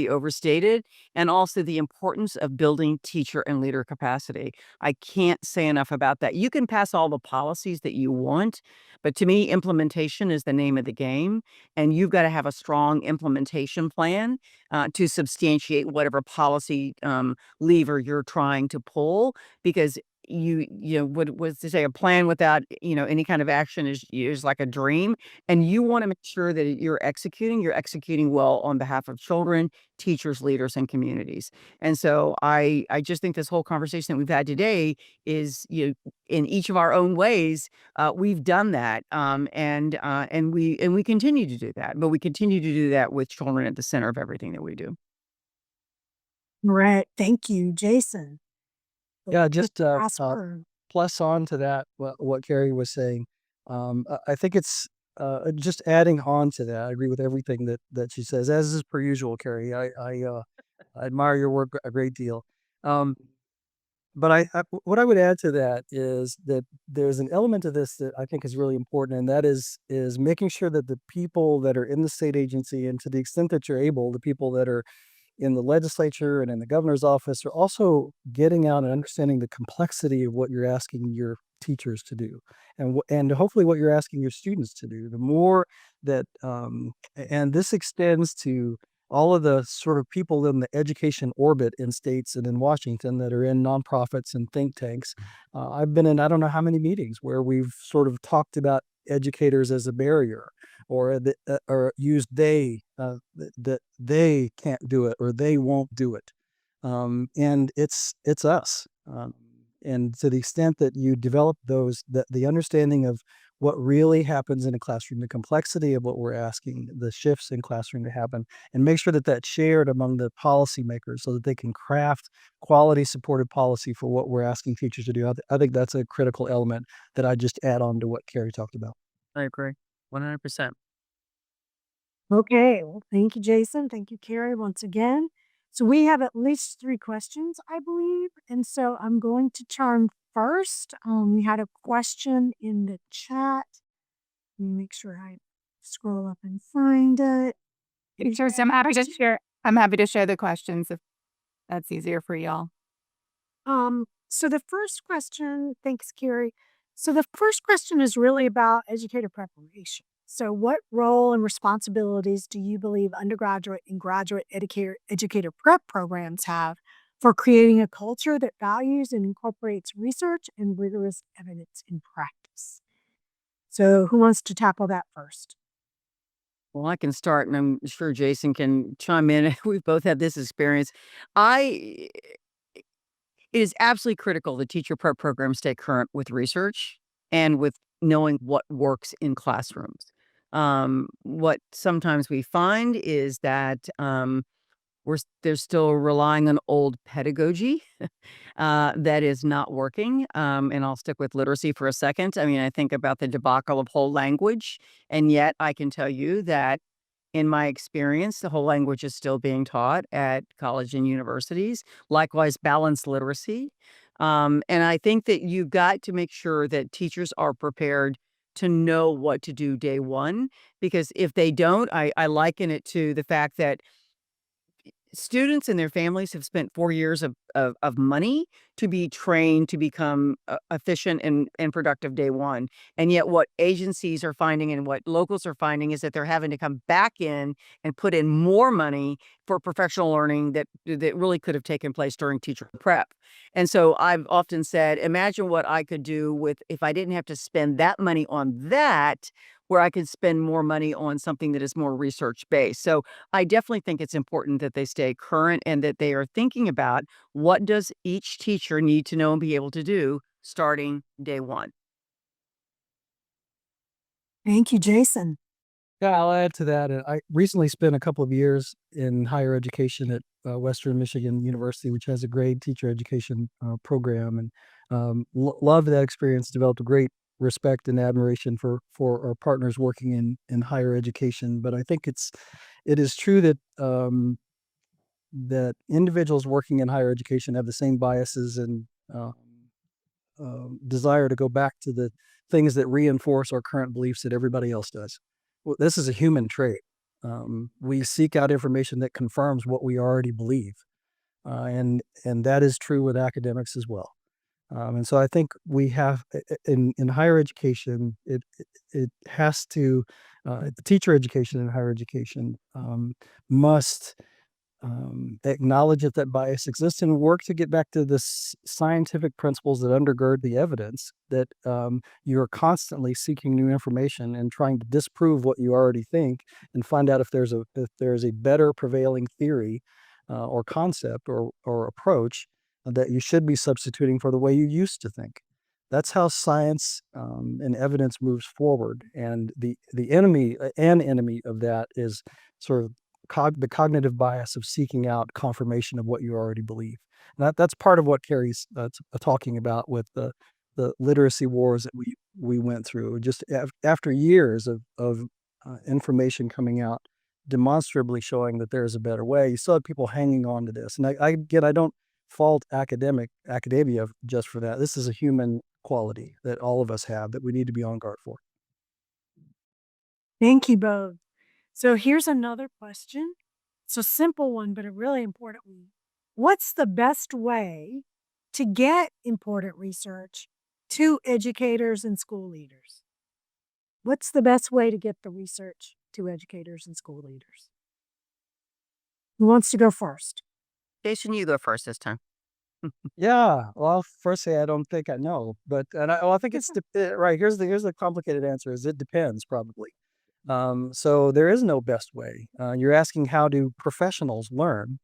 overstated, and also the importance of building teacher and leader capacity. I can't say enough about that. You can pass all the policies that you want, but to me, implementation is the name of the game, and you've got to have a strong implementation plan to substantiate whatever policy lever you're trying to pull, because what was to say, a plan without any kind of action is like a dream, and you want to make sure that you're executing well on behalf of children, teachers, leaders, and communities. And so I just think this whole conversation that we've had today is, in each of our own ways, we've done that, and we continue to do that, but we continue to do that with children at the center of everything that we do. Right. Thank you, Jason. Yeah, just Last word. plus on to that, what Carey was saying. I think it's just adding on to that. I agree with everything that she says, as is per usual, Carey. I admire your work a great deal. Um, but what I would add to that is that there's an element of this that I think is really important, and that is making sure that the people that are in the state agency, and to the extent that you're able, the people that are in the legislature and in the governor's office, are also getting out and understanding the complexity of what you're asking your teachers to do, and hopefully what you're asking your students to do. The more that, and this extends to all of the sort of people in the education orbit in states and in Washington that are in nonprofits and think tanks. I've been in I don't know how many meetings where we've sort of talked about educators as a barrier, or used that they can't do it or they won't do it, and it's us. And to the extent that you develop the understanding of what really happens in a classroom, the complexity of what we're asking the shifts in classroom to happen, and make sure that that's shared among the policymakers so that they can craft quality supported policy for what we're asking teachers to do. I think that's a critical element that I just add on to what Carey talked about. I agree, 100%. Okay. Well, thank you, Jason. Thank you, Carey, once again. So we have at least 3 questions, I believe. And so I'm going to charm first. We had a question in the chat. Let me make sure I scroll up and find it. Sure, so I'm happy to share the questions if that's easier for y'all. So the first question, thanks, Carey. So the first question is really about educator preparation. So what role and responsibilities do you believe undergraduate and graduate educator prep programs have for creating a culture that values and incorporates research and rigorous evidence in practice? So who wants to tackle that first? Well, I can start, and I'm sure Jason can chime in. We've both had this experience. I It is absolutely critical that teacher prep programs stay current with research and with knowing what works in classrooms. What sometimes we find is that they're still relying on old pedagogy that is not working. And I'll stick with literacy for a second. I mean, I think about the debacle of whole language, and yet I can tell you that in my experience, the whole language is still being taught at college and universities. Likewise, balanced literacy. And I think that you've got to make sure that teachers are prepared to know what to do day one, because if they don't, I liken it to the fact that students and their families have spent 4 years of money to be trained to become efficient and productive day one. And yet what agencies are finding and what locals are finding is that they're having to come back in and put in more money for professional learning that really could have taken place during teacher prep. And so I've often said, imagine what I could do with if I didn't have to spend that money on that, where I could spend more money on something that is more research based. So I definitely think it's important that they stay current and that they are thinking about what does each teacher need to know and be able to do starting day one. Thank you, Jason. Yeah, I'll add to that. I recently spent a couple of years in higher education at Western Michigan University, which has a great teacher education program, and loved that experience. Developed a great respect and admiration for our partners working in higher education. But I think it is true that that individuals working in higher education have the same biases and desire to go back to the things that reinforce our current beliefs that everybody else does. Well, this is a human trait. We seek out information that confirms what we already believe, and that is true with academics as well. And so I think we have in higher education, it has to the teacher education in higher education must acknowledge that bias exists and work to get back to the scientific principles that undergird the evidence that you're constantly seeking new information and trying to disprove what you already think and find out if there's a better prevailing theory or concept or approach that you should be substituting for the way you used to think. That's how science and evidence moves forward, and the enemy of that is sort of the cognitive bias of seeking out confirmation of what you already believe. And that's part of what Carey's talking about with the literacy wars that we went through. Just after years of information coming out, demonstrably showing that there is a better way, you still have people hanging on to this. And I don't fault academia just for that. This is a human quality that all of us have that we need to be on guard for. Thank you both. So here's another question. It's a simple one, but a really important one. What's the best way to get important research to educators and school leaders? What's the best way to get the research to educators and school leaders? Who wants to go first? Jason, you go first this time. Yeah. Well, firstly, I don't think I know, but I think it's right. Here's the complicated answer: is it depends probably. So there is no best way. You're asking how do professionals learn,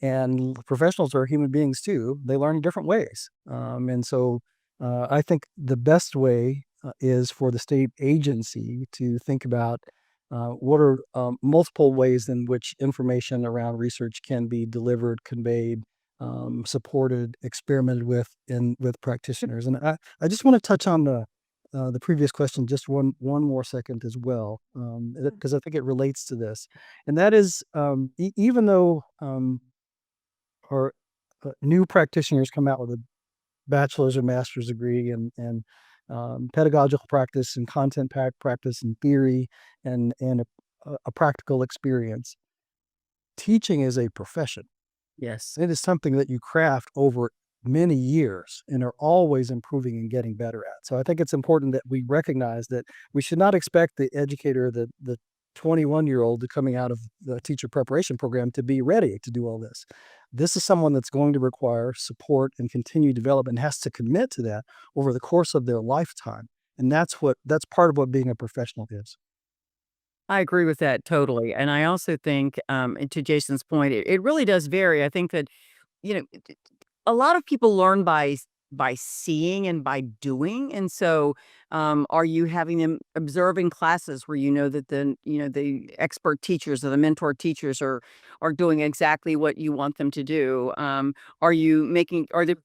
and professionals are human beings too. They learn in different ways, and so I think the best way is for the state agency to think about what are multiple ways in which information around research can be delivered, conveyed, supported, experimented with practitioners. And I just want to touch on the previous question just one more second as well, because I think it relates to this, and that is even though our new practitioners come out with a bachelor's or master's degree and pedagogical practice and content practice and theory and a practical experience, teaching is a profession. Yes. It is something that you craft over many years and are always improving and getting better at. So I think it's important that we recognize that we should not expect the educator, the 21-year-old coming out of the teacher preparation program to be ready to do all this. This is someone that's going to require support and continued development and has to commit to that over the course of their lifetime. And that's part of what being a professional is. I agree with that totally. And I also think, and to Jason's point, it really does vary. I think that, you know, a lot of people learn by seeing and by doing. And so, are you having them observing classes where you know that the expert teachers or the mentor teachers are doing exactly what you want them to do? Are there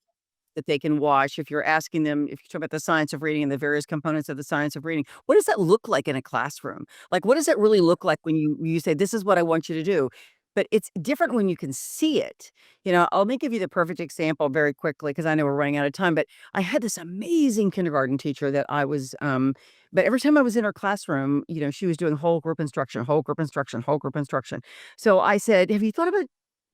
that they can watch? If you're asking them, if you talk about the science of reading and the various components of the science of reading, what does that look like in a classroom? Like, what does it really look like when you say, this is what I want you to do? But it's different when you can see it. Let me give you the perfect example very quickly because I know we're running out of time. But I had this amazing kindergarten teacher that but every time I was in her classroom, she was doing whole group instruction, whole group instruction, whole group instruction. So I said, have you thought about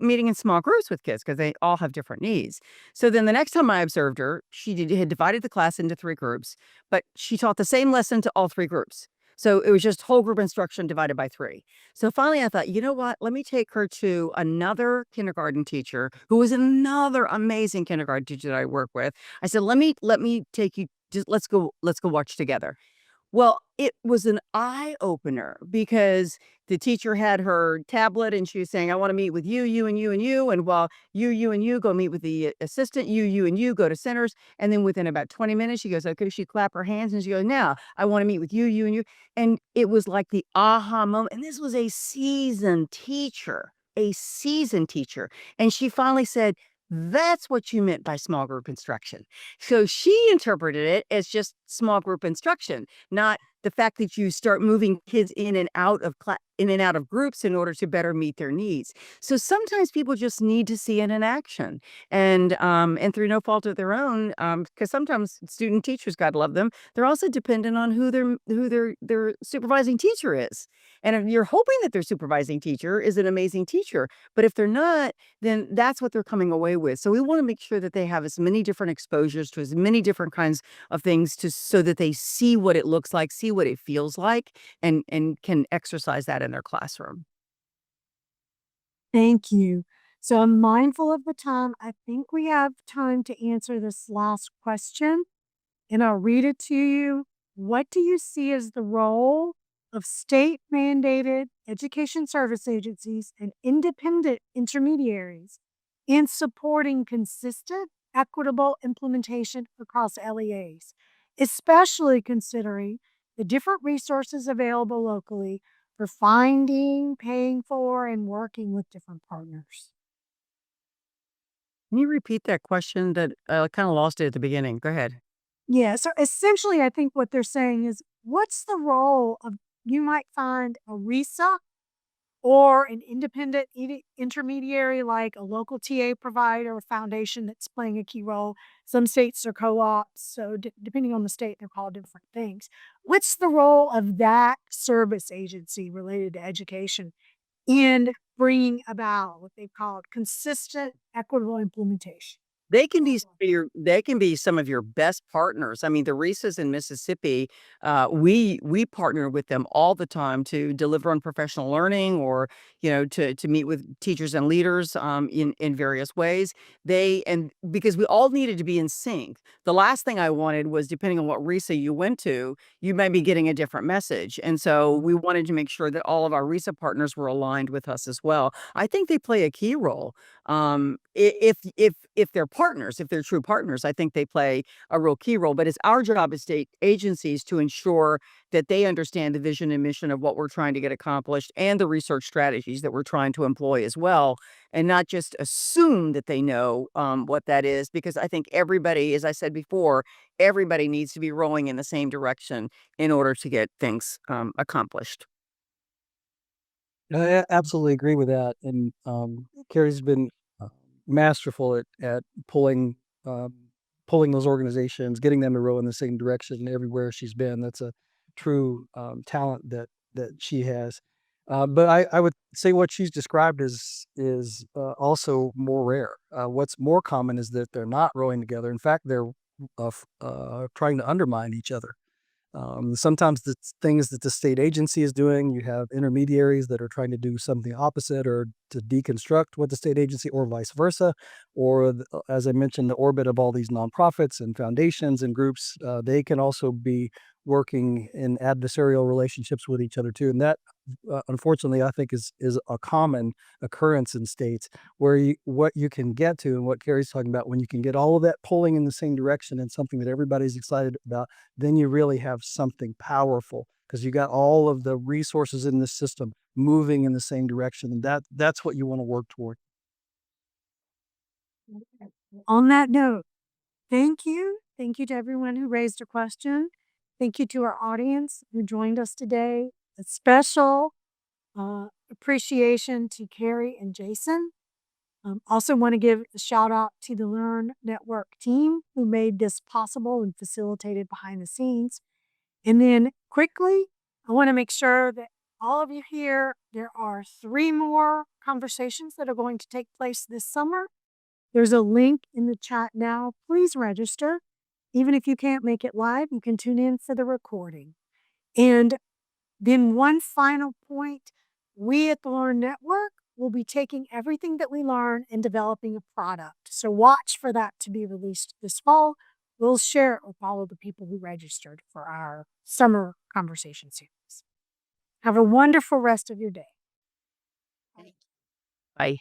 meeting in small groups with kids because they all have different needs? So then the next time I observed her, had divided the class into 3 groups, but she taught the same lesson to all 3 groups. So it was just whole group instruction divided by 3. So finally I thought, you know what? Let me take her to another kindergarten teacher who was another amazing kindergarten teacher that I work with. I said, let me take you, just let's go watch together. Well, it was an eye opener because the teacher had her tablet and she was saying, I want to meet with you, you, and you, and you. And while you, and you go meet with the assistant, you, and you go to centers. And then within about 20 minutes, she goes, okay, she clap her hands and she goes, now I want to meet with you, and you. And it was like the aha moment. And this was a seasoned teacher, a seasoned teacher. And she finally said, that's what you meant by small group instruction. So she interpreted it as just small group instruction, not the fact that you start moving kids in and out of groups in order to better meet their needs. So sometimes people just need to see it in action, and through no fault of their own, because sometimes student teachers, God love them, they're also dependent on who their supervising teacher is. And if you're hoping that their supervising teacher is an amazing teacher, but if they're not, then that's what they're coming away with. So we want to make sure that they have as many different exposures to as many different kinds of things so that they see what it looks like, see what it feels like, and can exercise that in their classroom. Thank you. So I'm mindful of the time. I think we have time to answer this last question, and I'll read it to you. What do you see as the role of state mandated education service agencies and independent intermediaries in supporting consistent, equitable implementation across LEAs, especially considering the different resources available locally for finding, paying for, and working with different partners? Can you repeat that question? That I kind of lost it at the beginning. Go ahead. Yeah, so essentially, I think what they're saying is what's the role of you might find a RISA or an independent intermediary like a local TA provider or foundation that's playing a key role. Some states are co-ops, so depending on the state, they're called different things. What's the role of that service agency related to education in bringing about what they've called consistent, equitable implementation? They can be some of your best partners. I mean, the Reese's in Mississippi, we partner with them all the time to deliver on professional learning, or to meet with teachers and leaders in various ways. And because we all needed to be in sync. The last thing I wanted was, depending on what RISA you went to, you may be getting a different message. And so we wanted to make sure that all of our RISA partners were aligned with us as well. I think they play a key role. If they're partners, if they're true partners, I think they play a real key role. But it's our job as state agencies to ensure that they understand the vision and mission of what we're trying to get accomplished, and the research strategies that we're trying to employ as well, and not just assume that they know what that is. Because I think everybody, as I said before, everybody needs to be rowing in the same direction in order to get things accomplished. I absolutely agree with that. And Carrie's been uh, masterful at um, pulling those organizations, getting them to row in the same direction everywhere she's been. That's a true talent that she has. But I would say what she's described is also more rare. What's more common is that they're not rowing together. In fact, they're trying to undermine each other. Sometimes the things that the state agency is doing, you have intermediaries that are trying to do something opposite, or to deconstruct what the state agency, or vice versa. Or, as I mentioned, the orbit of all these nonprofits and foundations and groups, they can also be working in adversarial relationships with each other too. And that, unfortunately, I think is a common occurrence in states where what you can get to, and what Carrie's talking about, when you can get all of that pulling in the same direction and something that everybody's excited about, then you really have something powerful, because you got all of the resources in the system moving in the same direction. And that's what you want to work toward. On that note, thank you. Thank you to everyone who raised a question. Thank you to our audience who joined us today. A special appreciation to Carey and Jason. Also want to give a shout out to the Learn Network team who made this possible and facilitated behind the scenes. And then quickly, I want to make sure that all of you here, there are 3 more conversations that are going to take place this summer. There's a link in the chat now. Please register. Even if you can't make it live, you can tune in for the recording. And then one final point, we at the Learn Network will be taking everything that we learn and developing a product. So watch for that to be released this fall. We'll share it with all of the people who registered for our summer conversation series. Have a wonderful rest of your day. Bye.